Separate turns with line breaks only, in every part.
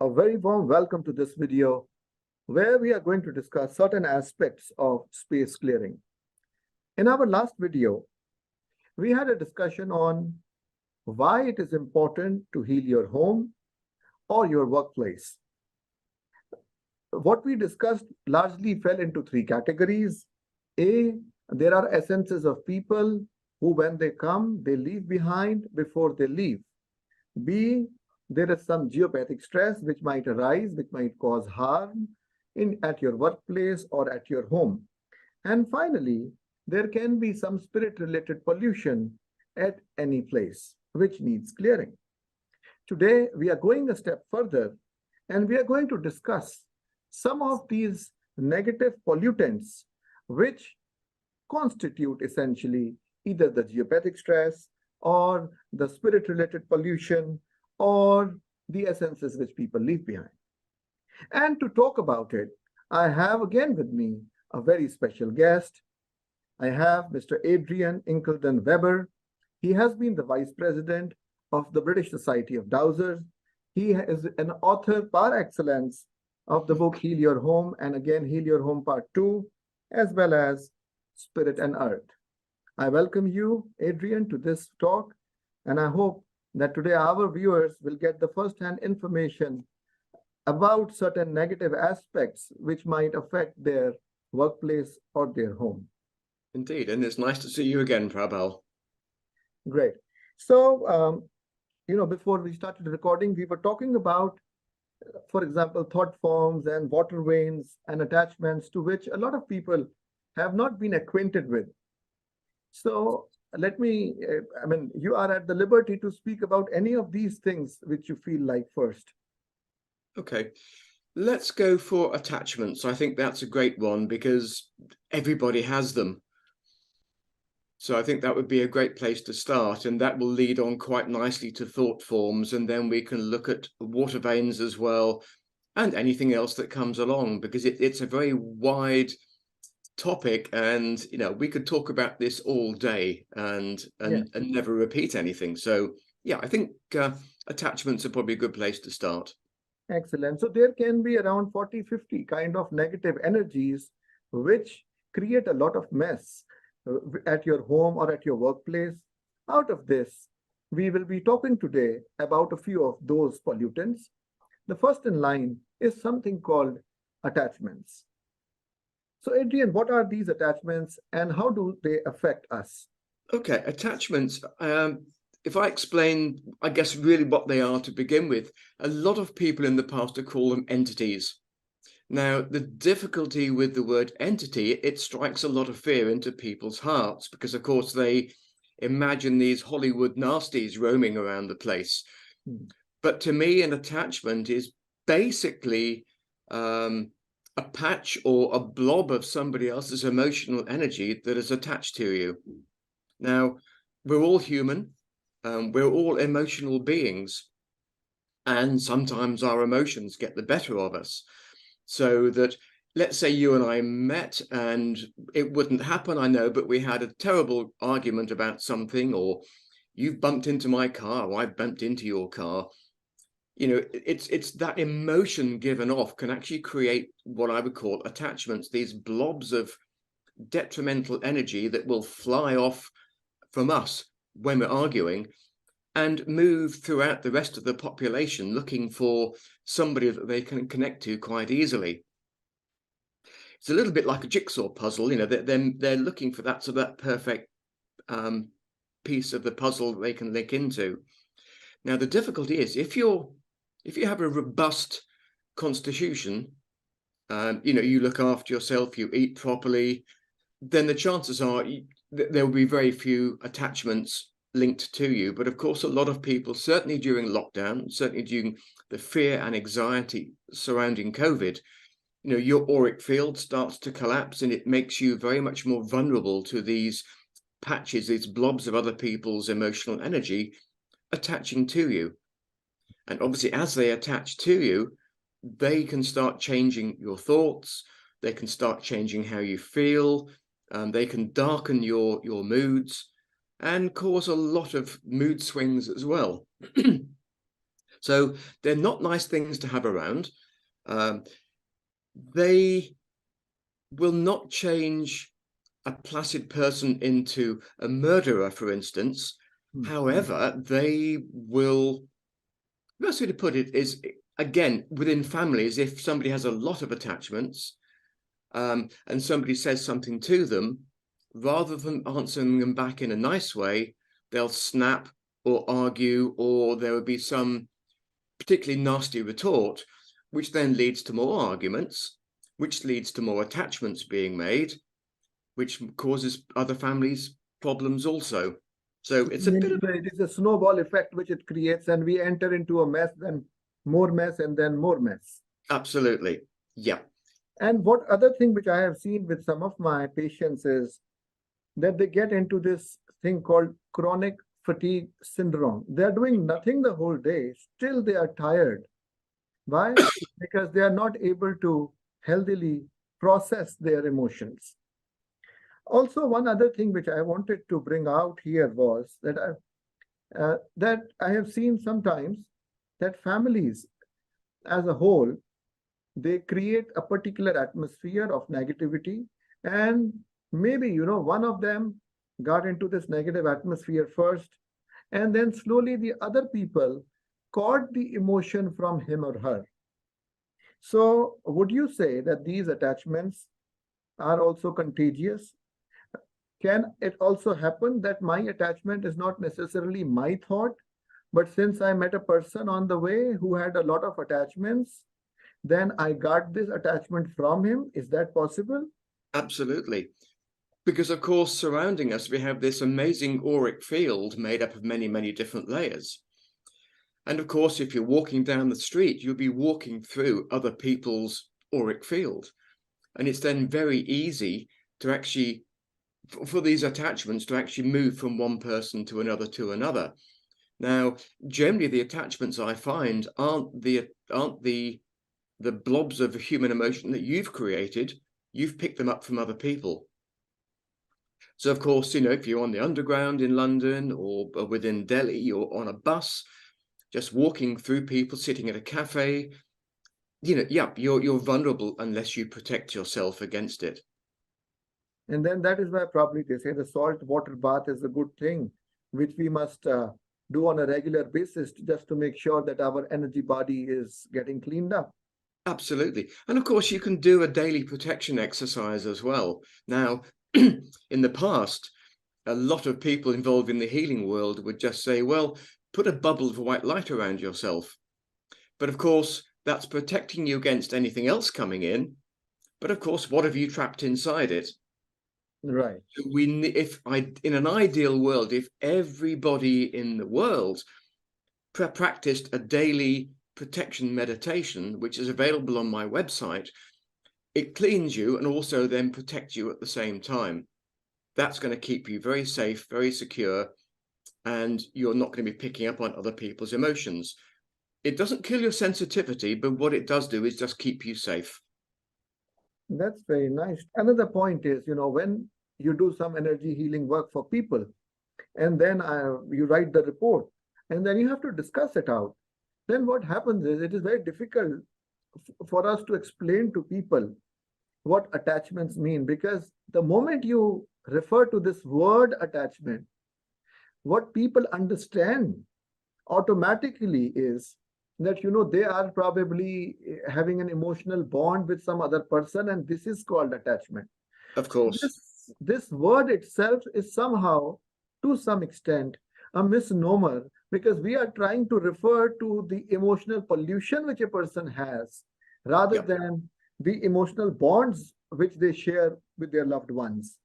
A very warm welcome to this video where we are going to discuss certain aspects of space clearing. In our last video, we had a discussion on why it is important to heal your home or your workplace. What we discussed largely fell into three categories. A, there are essences of people who, when they come, they leave behind before they leave. B, there is some geopathic stress which might arise, which might cause harm at your workplace or at your home. And finally, there can be some spirit-related pollution at any place, which needs clearing. Today, we are going a step further, and we are going to discuss some of these negative pollutants, which constitute essentially either the geopathic stress or the spirit-related pollution or the essences which people leave behind. And to talk about it, I have again with me a very special guest. I have Mr. Adrian Incledon-Webber. He has been the Vice President of the British Society of Dowsers. He is an author par excellence of the book Heal Your Home and again Heal Your Home Part 2, as well as Spirit and Earth. I welcome you, Adrian, to this talk, and I hope that today our viewers will get the first-hand information about certain negative aspects which might affect their workplace or their home.
Indeed, and it's nice to see you again, Prabal.
Great. So, before we started recording, we were talking about, for example, thought forms and water veins and attachments to which a lot of people have not been acquainted with. So let me, you are at the liberty to speak about any of these things which you feel like first.
Okay, let's go for attachments. I think that's a great one because everybody has them. So I think that would be a great place to start, and that will lead on quite nicely to thought forms, and then we can look at water veins as well and anything else that comes along, because it's a very wide topic, and we could talk about this all day and never repeat anything. So yeah, I think attachments are probably a good place to start.
Excellent. So there can be around 40-50 kind of negative energies which create a lot of mess at your home or at your workplace. Out of this, we will be talking today about a few of those pollutants. The first in line is something called attachments. So Adrian, what are these attachments and how do they affect us?
Okay, attachments. If I explain, I guess, really what they are to begin with, a lot of people in the past have called them entities. Now, the difficulty with the word entity, it strikes a lot of fear into people's hearts because, of course, they imagine these Hollywood nasties roaming around the place. But to me, an attachment is basically a patch or a blob of somebody else's emotional energy that is attached to you. Now, we're all human, we're all emotional beings, and sometimes our emotions get the better of us. So that, let's say you and I met and it wouldn't happen, I know, but we had a terrible argument about something, or you've bumped into my car, or I've bumped into your car. It's that emotion given off can actually create what I would call attachments, these blobs of detrimental energy that will fly off from us when we're arguing and move throughout the rest of the population looking for somebody that they can connect to quite easily. It's a little bit like a jigsaw puzzle, they're looking for that perfect piece of the puzzle that they can link into. Now, the difficulty is if you have a robust constitution, you look after yourself, you eat properly, then the chances are there will be very few attachments linked to you. But of course, a lot of people, certainly during lockdown, certainly during the fear and anxiety surrounding COVID, your auric field starts to collapse and it makes you very much more vulnerable to these patches, these blobs of other people's emotional energy attaching to you. And obviously, as they attach to you, they can start changing your thoughts, they can start changing how you feel, they can darken your moods and cause a lot of mood swings as well. So they're not nice things to have around. They will not change a placid person into a murderer, for instance. However, they will, the best way to put it is, again, within families, if somebody has a lot of attachments and somebody says something to them, rather than answering them back in a nice way, they'll snap or argue, or there will be some particularly nasty retort, which then leads to more arguments, which leads to more attachments being made, which causes other families problems also. So it's a bit of
it is a snowball effect which it creates, and we enter into a mess, then more mess, and then more mess.
Absolutely. Yeah.
And what other thing which I have seen with some of my patients is that they get into this thing called chronic fatigue syndrome. They are doing nothing the whole day, still they are tired. Why? Because they are not able to healthily process their emotions. Also, one other thing which I wanted to bring out here was that I have seen sometimes that families as a whole, they create a particular atmosphere of negativity, and maybe one of them got into this negative atmosphere first, and then slowly the other people caught the emotion from him or her. So would you say that these attachments are also contagious? Can it also happen that my attachment is not necessarily my thought, but since I met a person on the way who had a lot of attachments, then I got this attachment from him? Is that possible?
Absolutely. Because, of course, surrounding us, we have this amazing auric field made up of many, many different layers. And, of course, if you're walking down the street, you'll be walking through other people's auric field. And it's then very easy to actually, for these attachments, to actually move from one person to another. Now, generally, the attachments I find aren't the blobs of human emotion that you've created. You've picked them up from other people. So, of course, if you're on the underground in London or within Delhi or on a bus, just walking through people, sitting at a cafe, you're vulnerable unless you protect yourself against it.
And then that is why probably they say the salt water bath is a good thing, which we must do on a regular basis just to make sure that our energy body is getting cleaned up.
Absolutely. And of course, you can do a daily protection exercise as well. Now, in the past, a lot of people involved in the healing world would just say, well, put a bubble of white light around yourself. But of course, that's protecting you against anything else coming in. But of course, what have you trapped inside it?
Right.
In an ideal world, if everybody in the world practiced a daily protection meditation, which is available on my website, it cleans you and also then protects you at the same time. That's going to keep you very safe, very secure, and you're not going to be picking up on other people's emotions. It doesn't kill your sensitivity, but what it does do is just keep you safe.
That's very nice. Another point is, when you do some energy healing work for people, and then you write the report, and then you have to discuss it out. Then what happens is it is very difficult for us to explain to people what attachments mean, because the moment you refer to this word attachment, what people understand automatically is that they are probably having an emotional bond with some other person, and this is called attachment.
Of course.
This word itself is somehow, to some extent, a misnomer, because we are trying to refer to the emotional pollution which a person has rather than the emotional bonds which they share with their loved ones.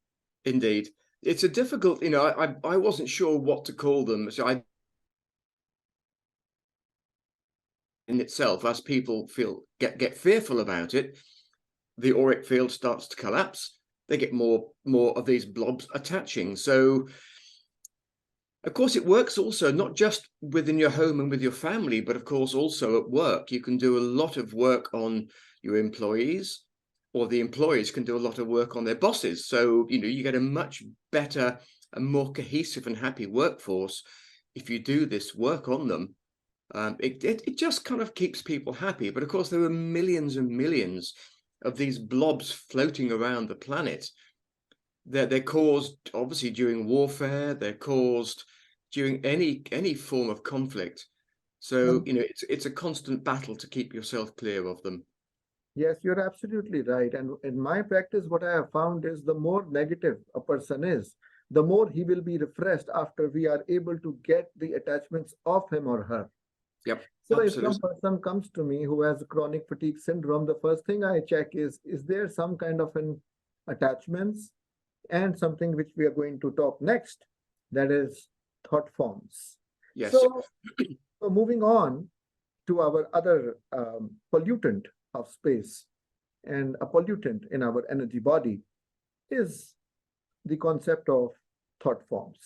Indeed. It's a difficult, I wasn't sure what to call them. So in itself, as people get fearful about it, the auric field starts to collapse. They get more of these blobs attaching. So, of course, it works also not just within your home and with your family, but of course also at work. You can do a lot of work on your employees, or the employees can do a lot of work on their bosses. So, you get a much better and more cohesive and happy workforce if you do this work on them. It just kind of keeps people happy. But of course, there are millions and millions of these blobs floating around the planet. They're caused obviously during warfare. They're caused during any form of conflict. So it's a constant battle to keep yourself clear of them.
Yes, you're absolutely right. And in my practice, what I have found is the more negative a person is, the more he will be refreshed after we are able to get the attachments of him or her.
Yep,
So if
absolutely.
some person comes to me who has chronic fatigue syndrome, the first thing I check is there some kind of an attachments, and something which we are going to talk next, that is thought forms.
Yes.
So moving on to our other pollutant of space, and a pollutant in our energy body is the concept of thought forms.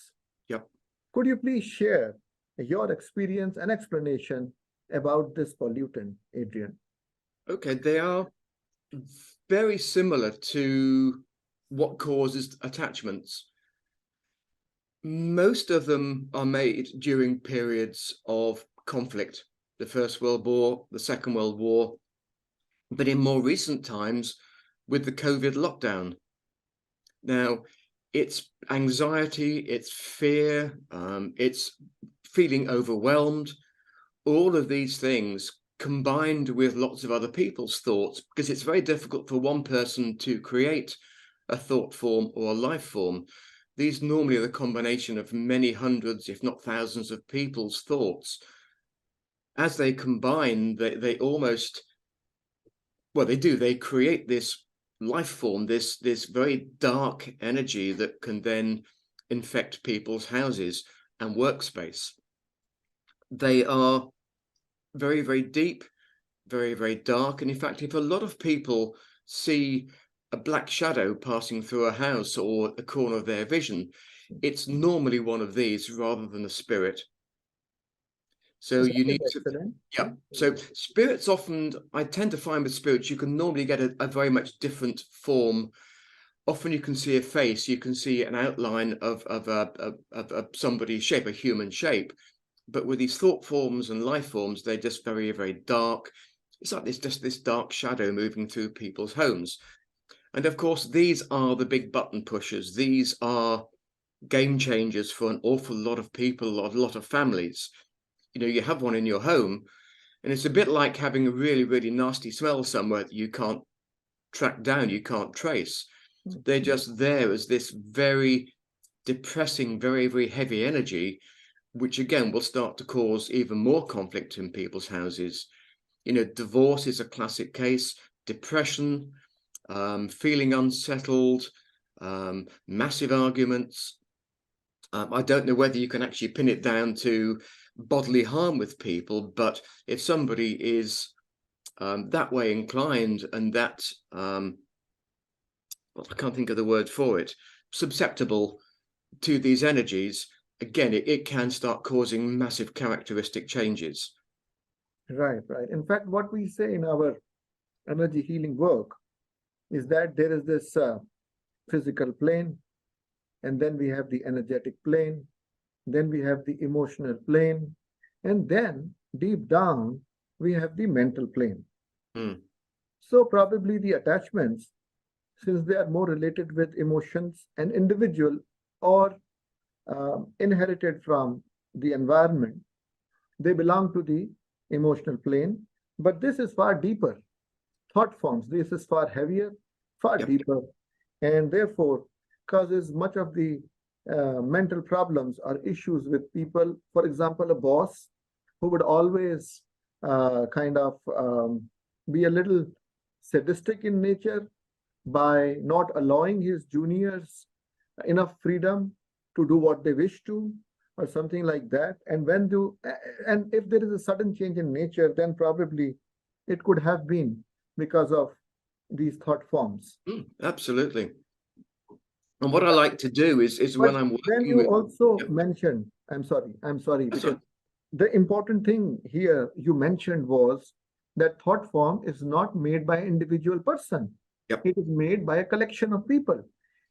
Yep.
Could you please share your experience and explanation about this pollutant, Adrian?
Okay, they are very similar to what causes attachments. Most of them are made during periods of conflict, the First World War, the Second World War, but in more recent times with the COVID lockdown. Now, it's anxiety, it's fear, it's feeling overwhelmed, all of these things combined with lots of other people's thoughts, because it's very difficult for one person to create a thought form or a life form. These normally are the combination of many hundreds, if not thousands, of people's thoughts. As they combine, they almost, well, they create this life form, this very dark energy that can then infect people's houses and workspace. They are very, very deep, very, very dark. And in fact, if a lot of people see a black shadow passing through a house or a corner of their vision, it's normally one of these rather than a spirit. So you need to, yeah. So spirits often, I tend to find with spirits, you can normally get a very much different form. Often you can see a face, you can see an outline of somebody's shape, a human shape. But with these thought forms and life forms, they're just very, very dark. It's like this dark shadow moving through people's homes. And of course, these are the big button pushers. These are game changers for an awful lot of people, a lot of families. You have one in your home, and it's a bit like having a really, really nasty smell somewhere that you can't track down, you can't trace. They're just there as this very depressing, very, very heavy energy, which again will start to cause even more conflict in people's houses. Divorce is a classic case, depression, feeling unsettled, massive arguments. I don't know whether you can actually pin it down to bodily harm with people, but if somebody is that way inclined and that, well, I can't think of the word for it, susceptible to these energies, again, it can start causing massive characteristic changes.
Right. In fact, what we say in our energy healing work is that there is this physical plane, and then we have the energetic plane, then we have the emotional plane, and then deep down, we have the mental plane. So probably the attachments, since they are more related with emotions and individual or inherited from the environment, they belong to the emotional plane. But this is far deeper. Thought forms, this is far heavier, far deeper, and therefore causes much of the mental problems or issues with people. For example, a boss who would always be a little sadistic in nature by not allowing his juniors enough freedom to do what they wish to, or something like that. And if there is a sudden change in nature, then probably it could have been because of these thought forms.
Absolutely. And what I like to do is when I'm working
then you
with,
also mentioned, I'm sorry, because the important thing here you mentioned was that thought form is not made by an individual person. It is made by a collection of people.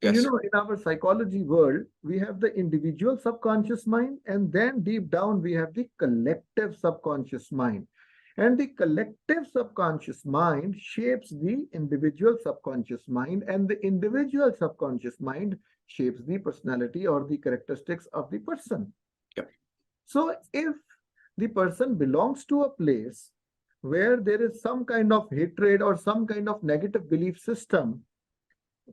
And
Yes.
in our psychology world, we have the individual subconscious mind, and then deep down, we have the collective subconscious mind. And the collective subconscious mind shapes the individual subconscious mind, and the individual subconscious mind shapes the personality or the characteristics of the person.
Yep.
So, if the person belongs to a place where there is some kind of hatred or some kind of negative belief system,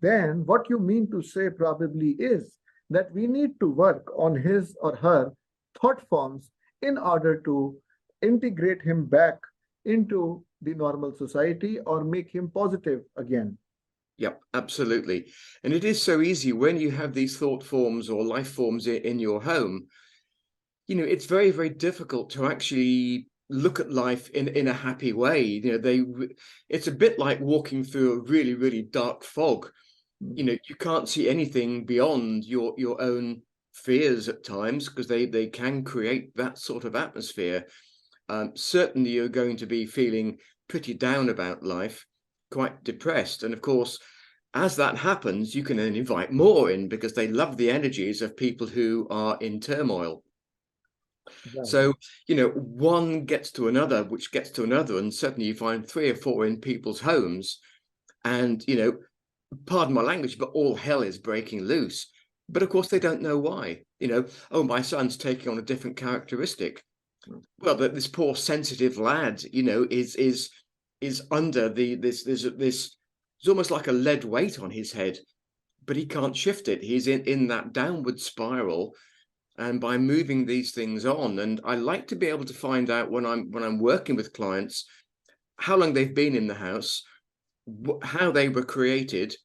then what you mean to say probably is that we need to work on his or her thought forms in order to integrate him back into the normal society or make him positive again.
Yep, absolutely. And it is so easy when you have these thought forms or life forms in your home, it's very, very difficult to actually look at life in a happy way. It's a bit like walking through a really, really dark fog. You can't see anything beyond your own fears at times, because they can create that sort of atmosphere. Certainly you're going to be feeling pretty down about life, quite depressed. And of course, as that happens, you can then invite more in, because they love the energies of people who are in turmoil.
Right.
So, one gets to another, which gets to another, and suddenly you find 3 or 4 in people's homes, and, pardon my language, but all hell is breaking loose. But of course, they don't know why. Oh, my son's taking on a different characteristic. Well, this poor sensitive lad, is under this. It's almost like a lead weight on his head, but he can't shift it. He's in that downward spiral. And by moving these things on, and I like to be able to find out when I'm working with clients, how long they've been in the house, how they were created.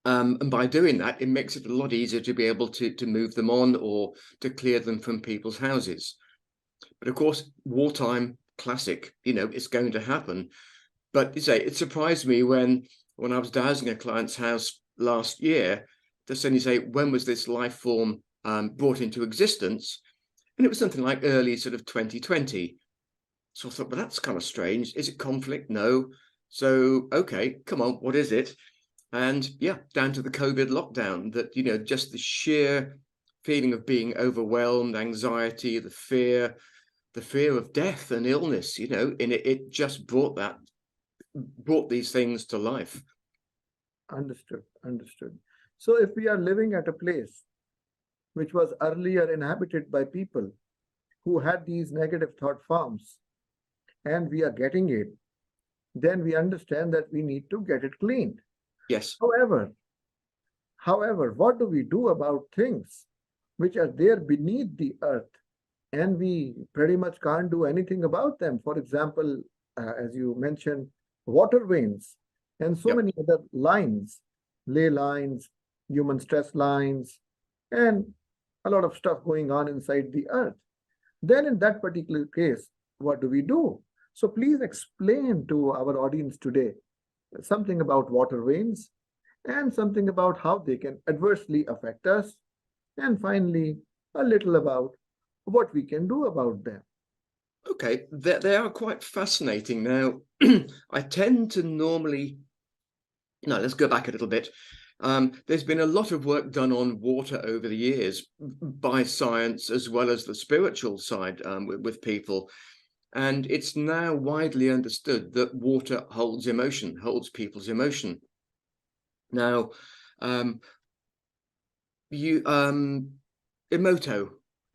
And by doing that, it makes it a lot easier to be able to move them on or to clear them from people's houses. But of course, wartime, classic, it's going to happen. But it surprised me when I was dowsing a client's house last year to suddenly say, when was this life form brought into existence? And it was something like early sort of 2020. So I thought, well, that's kind of strange. Is it conflict? No. So, okay, come on, what is it? And yeah, down to the COVID lockdown, that, just the sheer feeling of being overwhelmed, anxiety, the fear of death and illness, and it just brought these things to life.
Understood. So if we are living at a place which was earlier inhabited by people who had these negative thought forms, and we are getting it, then we understand that we need to get it cleaned.
Yes.
However, what do we do about things which are there beneath the earth, and we pretty much can't do anything about them? For example, as you mentioned, water veins and so many other lines, ley lines, human stress lines, and a lot of stuff going on inside the earth. Then in that particular case, what do we do? So please explain to our audience today something about water veins and something about how they can adversely affect us, and finally a little about what we can do about them.
Okay, they are quite fascinating. Now, I tend to normally, let's go back a little bit. There's been a lot of work done on water over the years by science as well as the spiritual side with people. And it's now widely understood that water holds emotion, holds people's emotion. Now, Emoto,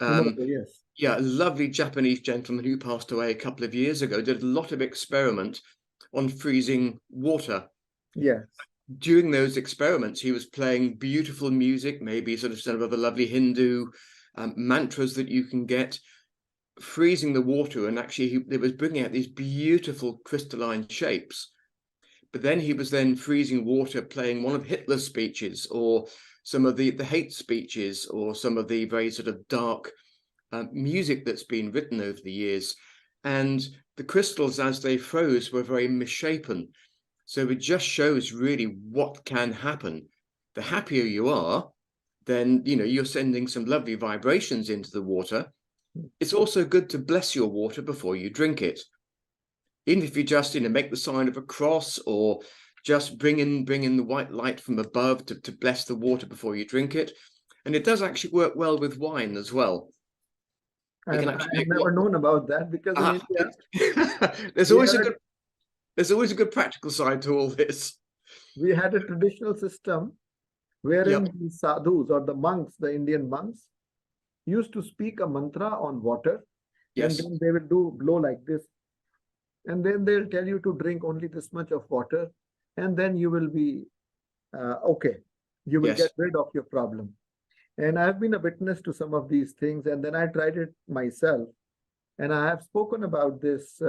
Yes.
yeah, a lovely Japanese gentleman who passed away a couple of years ago, did a lot of experiment on freezing water.
Yes.
During those experiments, he was playing beautiful music, maybe sort of some of the lovely Hindu mantras that you can get, freezing the water, and actually it was bringing out these beautiful crystalline shapes. But then he was then freezing water, playing one of Hitler's speeches, or some of the hate speeches, or some of the very sort of dark music that's been written over the years. And the crystals, as they froze, were very misshapen. So it just shows really what can happen. The happier you are, then you're sending some lovely vibrations into the water. It's also good to bless your water before you drink it. Even if you just make the sign of a cross, or just bring in the white light from above to bless the water before you drink it. And it does actually work well with wine as well.
I've never known about that, because in India
there's always a good practical side to all this.
We had a traditional system wherein the sadhus, or the monks, the Indian monks, used to speak a mantra on water, and then they will blow like this, and then they'll tell you to drink only this much of water, and then you will be okay. You will get rid of your problem. And I've been a witness to some of these things, and then I tried it myself, and I have spoken about this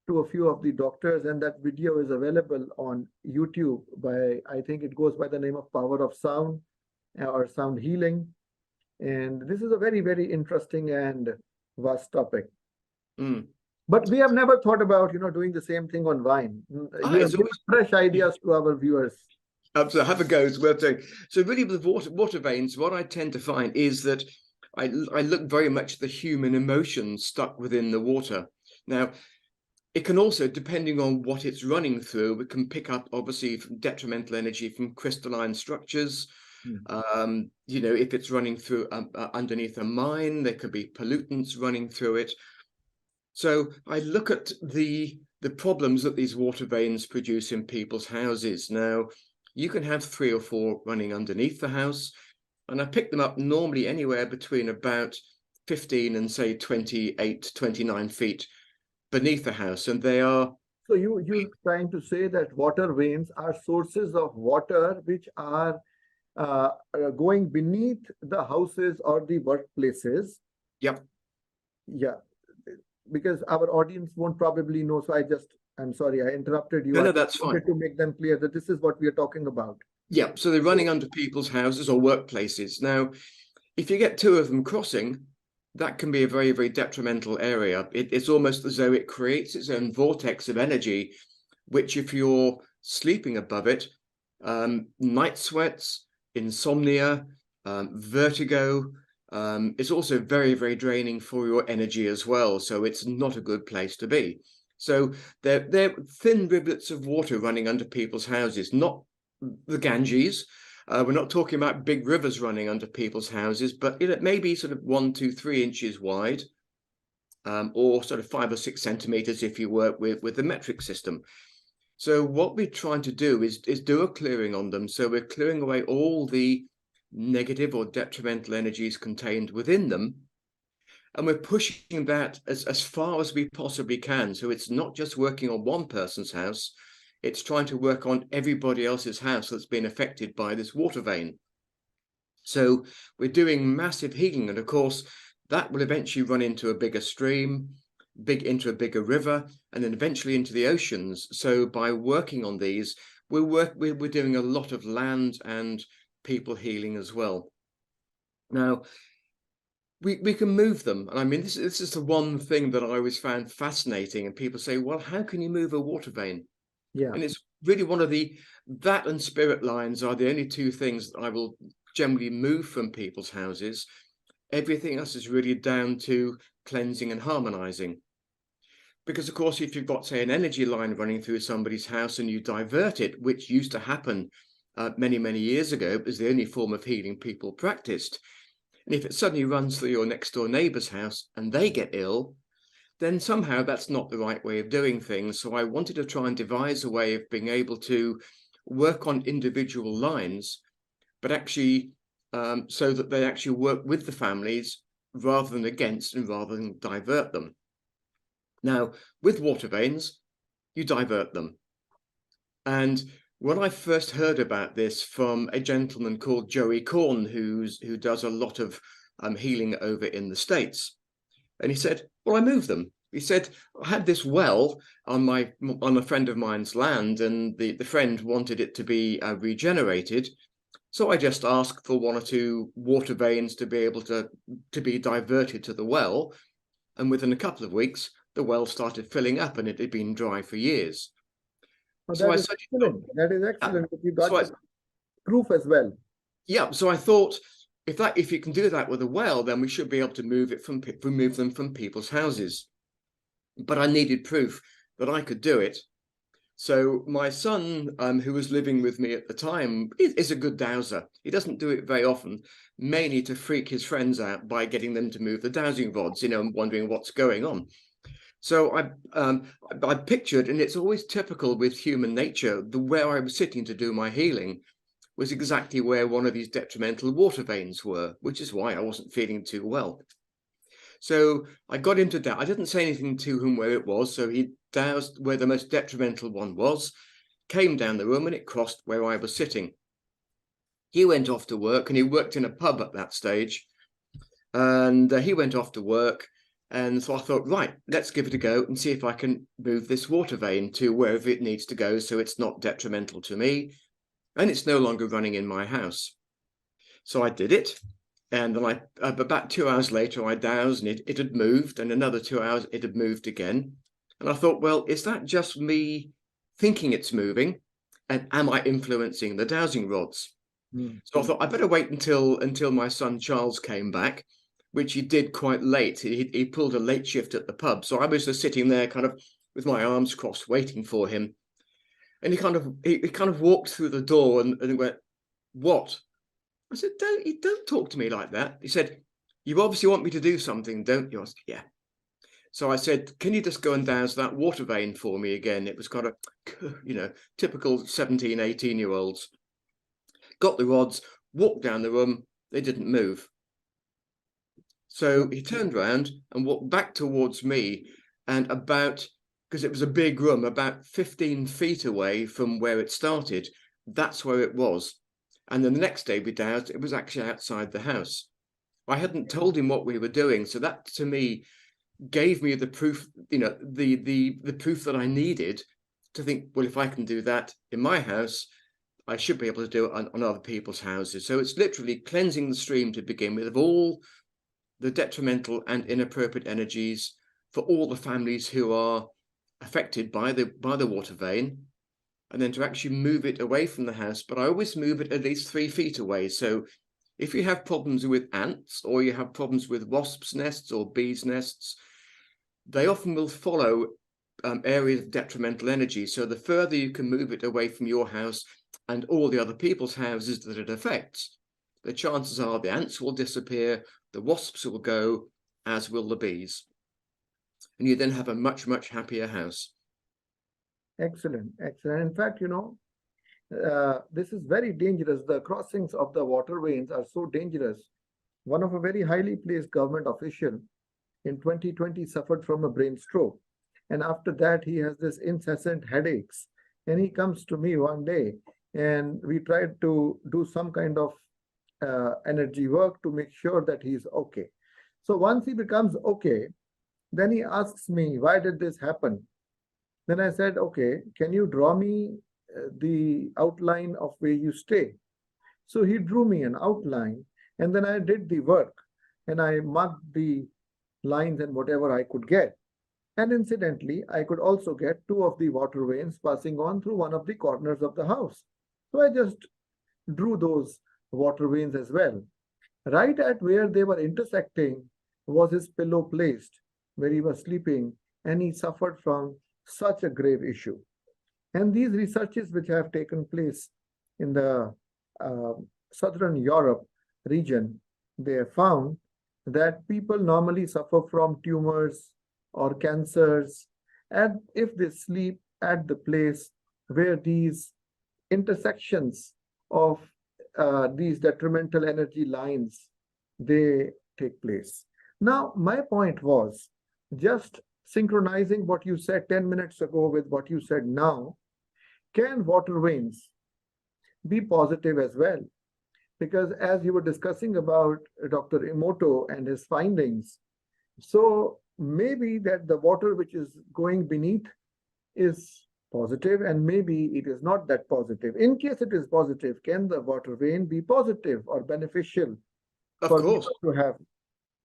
to a few of the doctors, and that video is available on YouTube by, I think it goes by the name of Power of Sound or Sound Healing. And this is a very, very interesting and vast topic. But we have never thought about, doing the same thing on wine. You have given fresh ideas to our viewers.
So have a go, it's worth doing. So really with water veins, what I tend to find is that I look very much at the human emotions stuck within the water. Now, it can also, depending on what it's running through, it can pick up obviously from detrimental energy from crystalline structures. If it's running through underneath a mine, there could be pollutants running through it. So I look at the problems that these water veins produce in people's houses. Now, you can have 3 or 4 running underneath the house, and I pick them up normally anywhere between about 15 and say 28, 29 feet beneath the house, and they are.
So you're trying to say that water veins are sources of water which are going beneath the houses or the workplaces.
Yep.
Yeah, because our audience won't probably know. So I'm sorry, I interrupted you.
No, that's fine.
To make them clear that this is what we are talking about.
Yeah, so they're running under people's houses or workplaces. Now, if you get 2 of them crossing, that can be a very, very detrimental area. It's almost as though it creates its own vortex of energy, which if you're sleeping above it, night sweats, insomnia, vertigo, it's also very, very draining for your energy as well. So it's not a good place to be. So they're thin rivulets of water running under people's houses, not the Ganges. We're not talking about big rivers running under people's houses, but it may be sort of 1, 2, 3 inches wide, or sort of 5 or 6 centimeters if you work with the metric system. So what we're trying to do is do a clearing on them. So we're clearing away all the negative or detrimental energies contained within them, and we're pushing that as far as we possibly can. So it's not just working on one person's house, it's trying to work on everybody else's house that's been affected by this water vein. So we're doing massive healing, and of course that will eventually run into a bigger stream, into a bigger river, and then eventually into the oceans. So by working on these, we're doing a lot of land and people healing as well. Now, we can move them. And I mean, this is the one thing that I always found fascinating. And people say, well, how can you move a water vein?
Yeah.
And it's really that and spirit lines are the only 2 things that I will generally move from people's houses. Everything else is really down to cleansing and harmonizing. Because of course, if you've got, say, an energy line running through somebody's house and you divert it, which used to happen many, many years ago, it was the only form of healing people practiced. And if it suddenly runs through your next door neighbor's house and they get ill, then somehow that's not the right way of doing things. So I wanted to try and devise a way of being able to work on individual lines, but actually so that they actually work with the families rather than against, and rather than divert them. Now, with water veins, you divert them. And when I first heard about this from a gentleman called Joey Korn, who does a lot of healing over in the States, and he said, well, I moved them. He said, I had this well on a friend of mine's land, and the friend wanted it to be regenerated. So I just asked for 1 or 2 water veins to be able to be diverted to the well. And within a couple of weeks, the well started filling up, and it had been dry for years.
Oh, that is excellent. That is excellent. You got proof as well.
Yeah. So I thought, if you can do that with a well, then we should be able to remove them from people's houses. But I needed proof that I could do it. So my son, who was living with me at the time, is a good dowser. He doesn't do it very often, mainly to freak his friends out by getting them to move the dowsing rods, and wondering what's going on. So I pictured, and it's always typical with human nature, where I was sitting to do my healing was exactly where one of these detrimental water veins were, which is why I wasn't feeling too well. So I got him to douse. I didn't say anything to him where it was, so he doused where the most detrimental one was, came down the room, and it crossed where I was sitting. He went off to work, and he worked in a pub at that stage, and he went off to work. And so I thought, right, let's give it a go and see if I can move this water vein to wherever it needs to go so it's not detrimental to me and it's no longer running in my house. So I did it. And then about 2 hours later, I doused, and it had moved. And another 2 hours, it had moved again. And I thought, well, is that just me thinking it's moving? And am I influencing the dowsing rods? So I thought I better wait until my son Charles came back, which he did quite late. He pulled a late shift at the pub. So I was just sitting there kind of with my arms crossed, waiting for him. And he kind of walked through the door and he went, "What?" I said, don't talk to me like that. He said, "You obviously want me to do something, don't you?" I said, "Yeah." So I said, "Can you just go and douse that water vein for me again?" It was kind of, typical 17, 18-year-olds. Got the rods, walked down the room. They didn't move. So he turned around and walked back towards me, and because it was a big room, about 15 feet away from where it started, that's where it was. And then the next day we doused, it was actually outside the house. I hadn't told him what we were doing. So that to me gave me the proof, the proof that I needed to think, well, if I can do that in my house, I should be able to do it on other people's houses. So it's literally cleansing the stream to begin with of all the detrimental and inappropriate energies for all the families who are affected by the water vein, and then to actually move it away from the house. But I always move it at least 3 feet away. So if you have problems with ants, or you have problems with wasps' nests or bees' nests, they often will follow areas of detrimental energy. So the further you can move it away from your house and all the other people's houses that it affects, the chances are the ants will disappear, the wasps will go, as will the bees. And you then have a much, much happier house.
Excellent, excellent. In fact, this is very dangerous. The crossings of the water veins are so dangerous. One of a very highly placed government official in 2020 suffered from a brain stroke. And after that, he has this incessant headaches. And he comes to me one day, and we tried to do some kind of energy work to make sure that he's okay. So once he becomes okay, then he asks me, "Why did this happen?" Then I said, "Okay, can you draw me the outline of where you stay?" So he drew me an outline, and then I did the work, and I marked the lines and whatever I could get. And incidentally, I could also get 2 of the water veins passing on through one of the corners of the house. So I just drew those water veins as well. Right at where they were intersecting was his pillow placed, where he was sleeping, and he suffered from such a grave issue. And these researches which have taken place in the Southern Europe region, they have found that people normally suffer from tumors or cancers, and if they sleep at the place where these intersections of these detrimental energy lines, they take place. Now, my point was just synchronizing what you said 10 minutes ago with what you said now. Can water veins be positive as well? Because as you were discussing about Dr. Emoto and his findings, so maybe that the water which is going beneath is positive, and maybe it is not that positive. In case it is positive, can the water vein be positive or beneficial
Of course.
to have?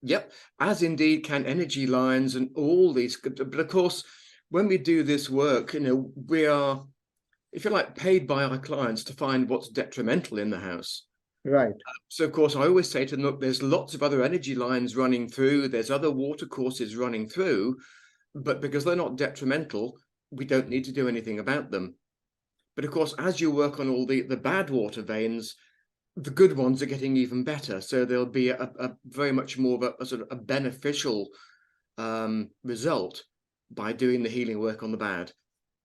Yep, as indeed can energy lines and all these. But of course, when we do this work, we are, if you like, paid by our clients to find what's detrimental in the house.
Right.
So, of course, I always say to them, look, there's lots of other energy lines running through, there's other water courses running through, but because they're not detrimental, we don't need to do anything about them. But of course, as you work on all the bad water veins, the good ones are getting even better. So there'll be a very much more of a sort of a beneficial result by doing the healing work on the bad.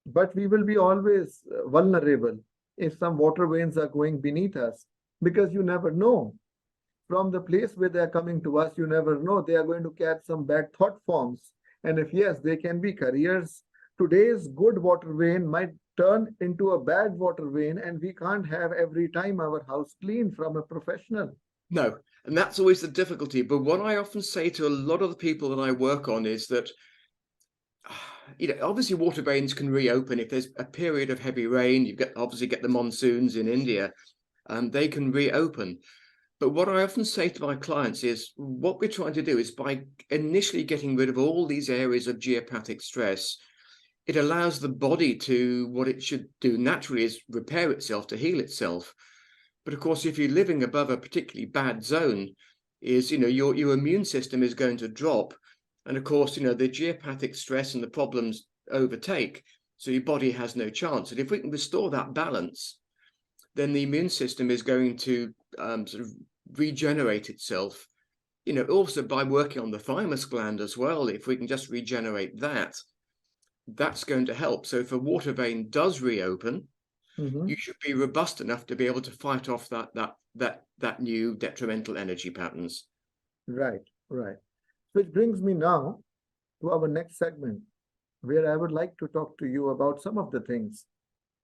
But we will be always vulnerable if some water veins are going beneath us, because you never know. From the place where they are coming to us, you never know. They are going to catch some bad thought forms. And if yes, they can be careers. Today's good water vein might turn into a bad water vein, and we can't have every time our house cleaned from a professional.
No, and that's always the difficulty. But what I often say to a lot of the people that I work on is that, obviously water veins can reopen if there's a period of heavy rain. You obviously get the monsoons in India, they can reopen. But what I often say to my clients is what we're trying to do is by initially getting rid of all these areas of geopathic stress, it allows the body to, what it should do naturally is repair itself, to heal itself. But of course, if you're living above a particularly bad zone, is, your immune system is going to drop. And of course, the geopathic stress and the problems overtake. So your body has no chance. And if we can restore that balance, then the immune system is going to sort of regenerate itself. Also by working on the thymus gland as well, if we can just regenerate that, that's going to help. So if a water vein does reopen, you should be robust enough to be able to fight off that new detrimental energy patterns.
Right. Which brings me now to our next segment, where I would like to talk to you about some of the things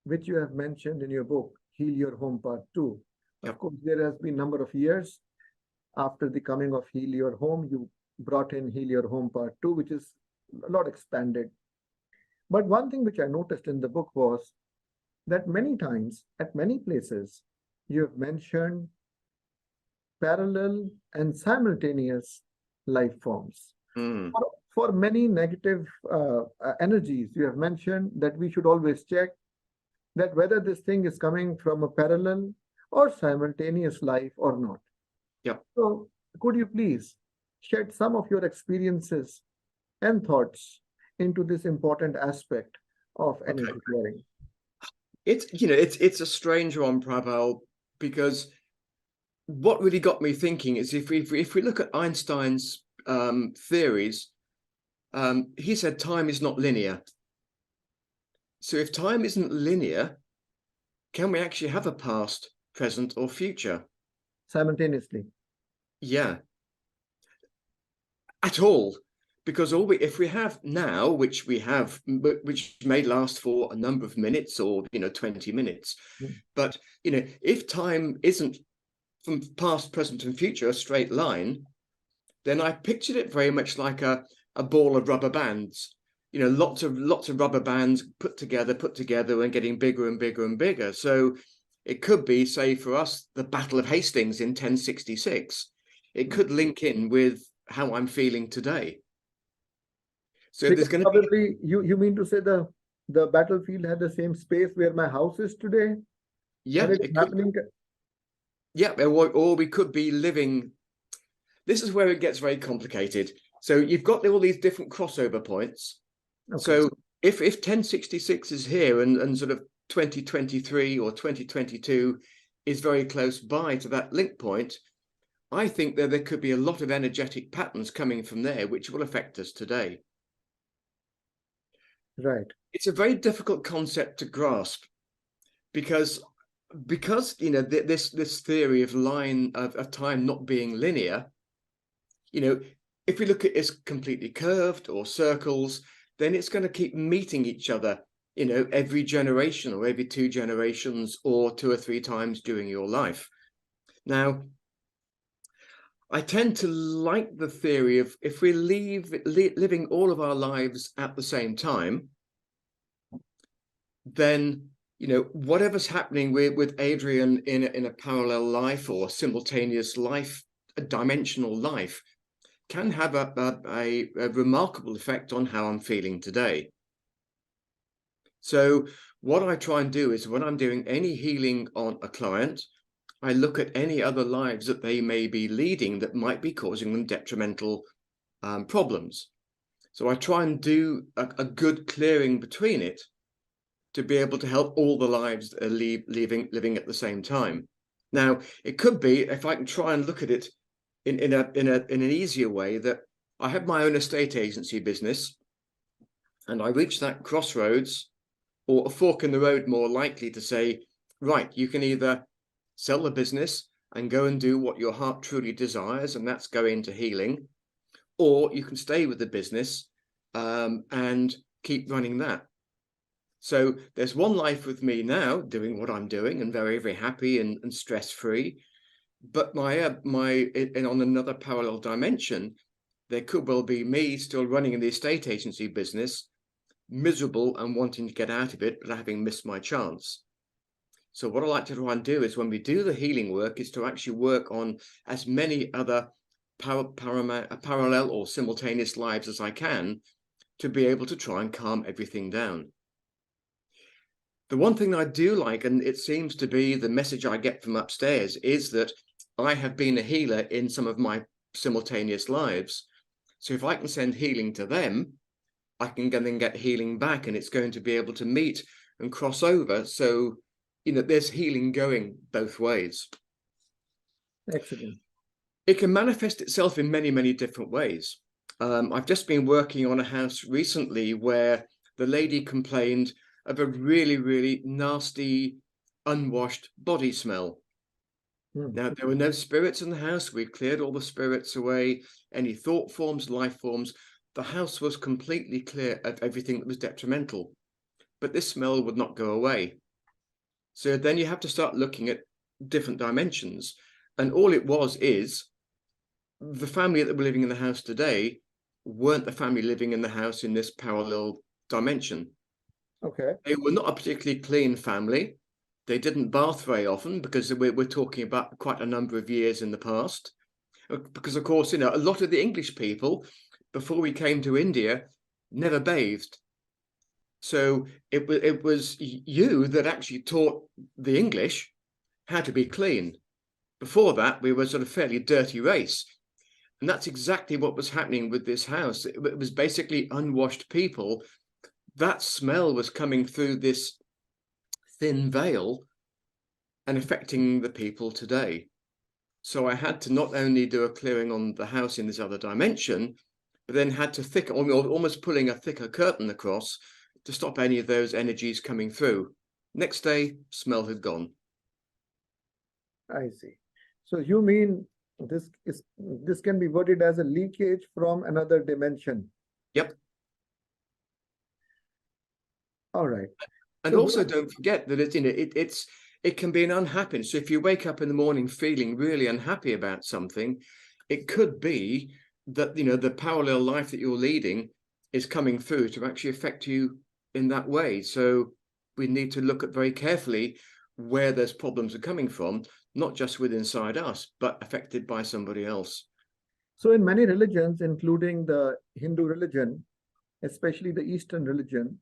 which you have mentioned in your book, Heal Your Home Part 2.
Yep.
Of course, there has been a number of years after the coming of Heal Your Home, you brought in Heal Your Home Part 2, which is a lot expanded. But one thing which I noticed in the book was that many times, at many places, you have mentioned parallel and simultaneous life forms. For many negative energies, you have mentioned that we should always check that whether this thing is coming from a parallel or simultaneous life or not.
Yep.
So could you please shed some of your experiences and thoughts into this important aspect of energy clearing?
It's a strange one, Prabal, because what really got me thinking is if we look at Einstein's theories, he said time is not linear. So if time isn't linear, can we actually have a past, present, or future
Simultaneously?
Yeah, at all. Because if we have now, which we have, which may last for a number of minutes or 20 minutes, but if time isn't from past, present, and future a straight line, then I pictured it very much like a ball of rubber bands. Lots of rubber bands put together and getting bigger and bigger and bigger. So it could be, say, for us, the Battle of Hastings in 1066. It could link in with how I'm feeling today. So
because
there's going to
probably you mean to say the battlefield had the same space where my house is today?
Yeah,
and it's happening.
Yeah, or we could be living. This is where it gets very complicated. So you've got all these different crossover points. Okay. So if 1066 is here and sort of 2023 or 2022 is very close by to that link point, I think that there could be a lot of energetic patterns coming from there which will affect us today.
Right.
It's a very difficult concept to grasp because this theory of line of time not being linear, if we look at it as completely curved or circles, then it's going to keep meeting each other, every generation or every 2 generations or 2 or 3 times during your life. Now, I tend to like the theory of if we living all of our lives at the same time, then whatever's happening with Adrian in a parallel life or simultaneous life, a dimensional life, can have a remarkable effect on how I'm feeling today. So what I try and do is when I'm doing any healing on a client, I look at any other lives that they may be leading that might be causing them detrimental problems. So I try and do a good clearing between it to be able to help all the lives that are living at the same time. Now, it could be, if I can try and look at it in an easier way, that I have my own estate agency business, and I reach that crossroads, or a fork in the road, more likely to say, right, you can either sell the business and go and do what your heart truly desires, and that's go into healing, or you can stay with the business and keep running that. So there's one life with me now doing what I'm doing and very, very happy and stress-free. But on another parallel dimension, there could well be me still running in the estate agency business, miserable and wanting to get out of it, but having missed my chance. So what I like to try and do is, when we do the healing work, is to actually work on as many other parallel or simultaneous lives as I can, to be able to try and calm everything down. The one thing I do like, and it seems to be the message I get from upstairs, is that I have been a healer in some of my simultaneous lives. So if I can send healing to them, I can then get healing back, and it's going to be able to meet and cross over. So, there's healing going both ways.
Excellent.
It can manifest itself in many, many different ways. I've just been working on a house recently where the lady complained of a really, really nasty, unwashed body smell. Now, there were no spirits in the house. We cleared all the spirits away, any thought forms, life forms. The house was completely clear of everything that was detrimental, but this smell would not go away. So then you have to start looking at different dimensions. And all it is the family that were living in the house today weren't the family living in the house in this parallel dimension.
Okay.
They were not a particularly clean family. They didn't bath very often, because we're talking about quite a number of years in the past. Because, of course, a lot of the English people, before we came to India, never bathed. So it was you that actually taught the English how to be clean. Before that, we were sort of fairly dirty race. And that's exactly what was happening with this house. It was basically unwashed people. That smell was coming through this thin veil and affecting the people today. So I had to not only do a clearing on the house in this other dimension, but then had to almost pulling a thicker curtain across to stop any of those energies coming through. Next day, smell had gone.
I see. So you mean this can be worded as a leakage from another dimension?
Yep.
All right.
And also, don't forget that it can be an unhappiness. So if you wake up in the morning feeling really unhappy about something, it could be that the parallel life that you're leading is coming through to actually affect you in that way. So we need to look at very carefully where those problems are coming from, not just with inside us, but affected by somebody else.
So in many religions, including the Hindu religion, especially the Eastern religion,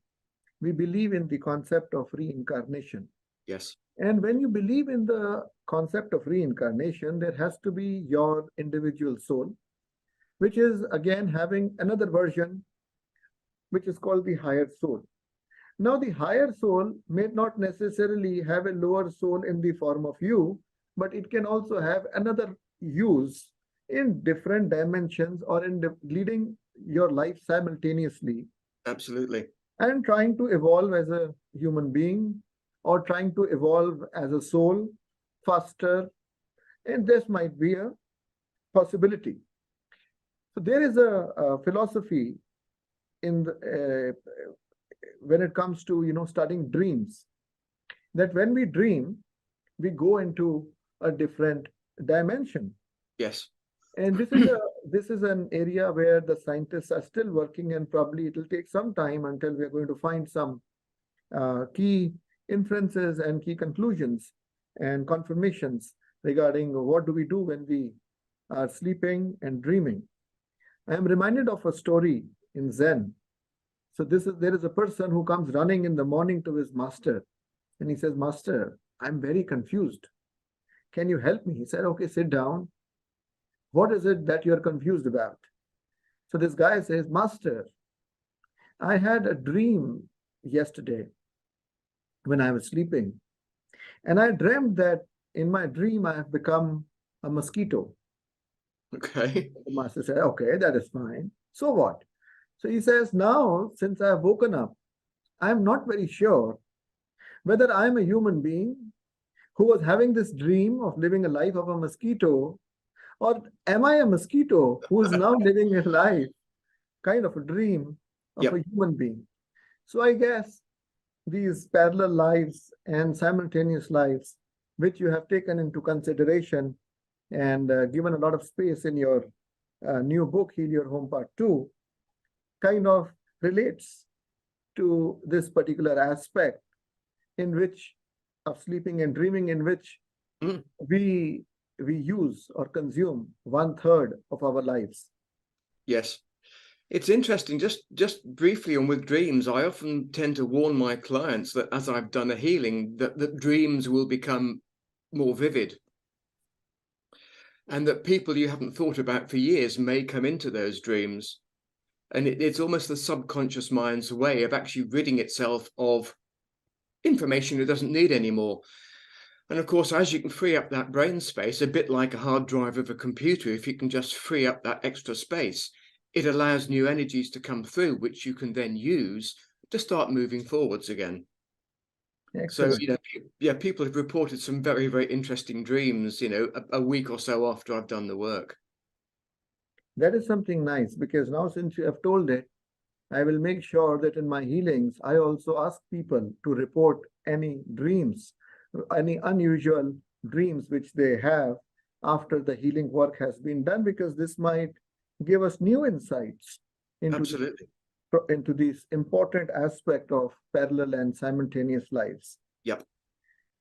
we believe in the concept of reincarnation.
Yes.
And when you believe in the concept of reincarnation, there has to be your individual soul, which is again having another version, which is called the higher soul. Now, the higher soul may not necessarily have a lower soul in the form of you, but it can also have another use in different dimensions, or in leading your life simultaneously.
Absolutely.
And trying to evolve as a human being, or trying to evolve as a soul faster. And this might be a possibility. So there is a philosophy in when it comes to studying dreams, that when we dream, we go into a different dimension.
Yes.
And this is an area where the scientists are still working, and probably it will take some time until we are going to find some key inferences and key conclusions and confirmations regarding what do we do when we are sleeping and dreaming. I am reminded of a story in Zen. So there is a person who comes running in the morning to his master, and he says, "Master, I'm very confused. Can you help me?" He said, "Okay, sit down. What is it that you're confused about?" So this guy says, "Master, I had a dream yesterday when I was sleeping, and I dreamt that in my dream I have become a mosquito.
Okay.
The master said, okay, that is fine. So what? So he says, now, since I have woken up, I am not very sure whether I am a human being who was having this dream of living a life of a mosquito, or am I a mosquito who is now living a life, kind of a dream of a
Yep.
human being? So I guess these parallel lives and simultaneous lives, which you have taken into consideration and given a lot of space in your new book, Heal Your Home Part 2, kind of relates to this particular aspect in which of sleeping and dreaming, in which
Mm.
we use or consume 1/3 of our lives.
Yes. It's interesting, just briefly on with dreams, I often tend to warn my clients that as I've done a healing, that dreams will become more vivid. And that people you haven't thought about for years may come into those dreams. And it's almost the subconscious mind's way of actually ridding itself of information it doesn't need anymore. And of course, as you can free up that brain space, a bit like a hard drive of a computer, if you can just free up that extra space, it allows new energies to come through, which you can then use to start moving forwards again. So,
Excellent.
yeah, people have reported some very, very interesting dreams, a week or so after I've done the work.
That is something nice, because now since you have told it, I will make sure that in my healings, I also ask people to report any dreams, any unusual dreams which they have after the healing work has been done, because this might give us new insights into
Absolutely.
into this important aspect of parallel and simultaneous lives.
Yep.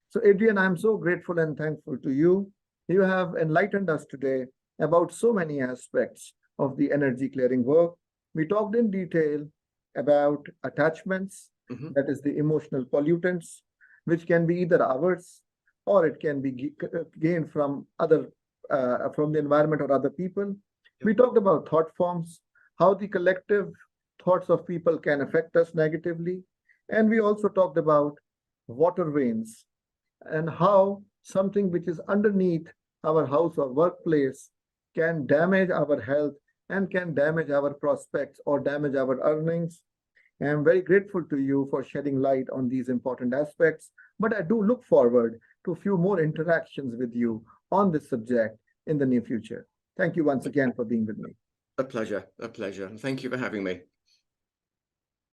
So, Adrian, I'm so grateful and thankful to you. You have enlightened us today about so many aspects of the energy clearing work. We talked in detail about attachments,
Mhm.
that is the emotional pollutants, which can be either ours or it can be gained from from the environment or other people. We talked about thought forms, how the collective thoughts of people can affect us negatively. And we also talked about water veins and how something which is underneath our house or workplace can damage our health and can damage our prospects or damage our earnings. I am very grateful to you for shedding light on these important aspects, but I do look forward to a few more interactions with you on this subject in the near future. Thank you once again for being with me.
A pleasure. A pleasure. Thank you for having me.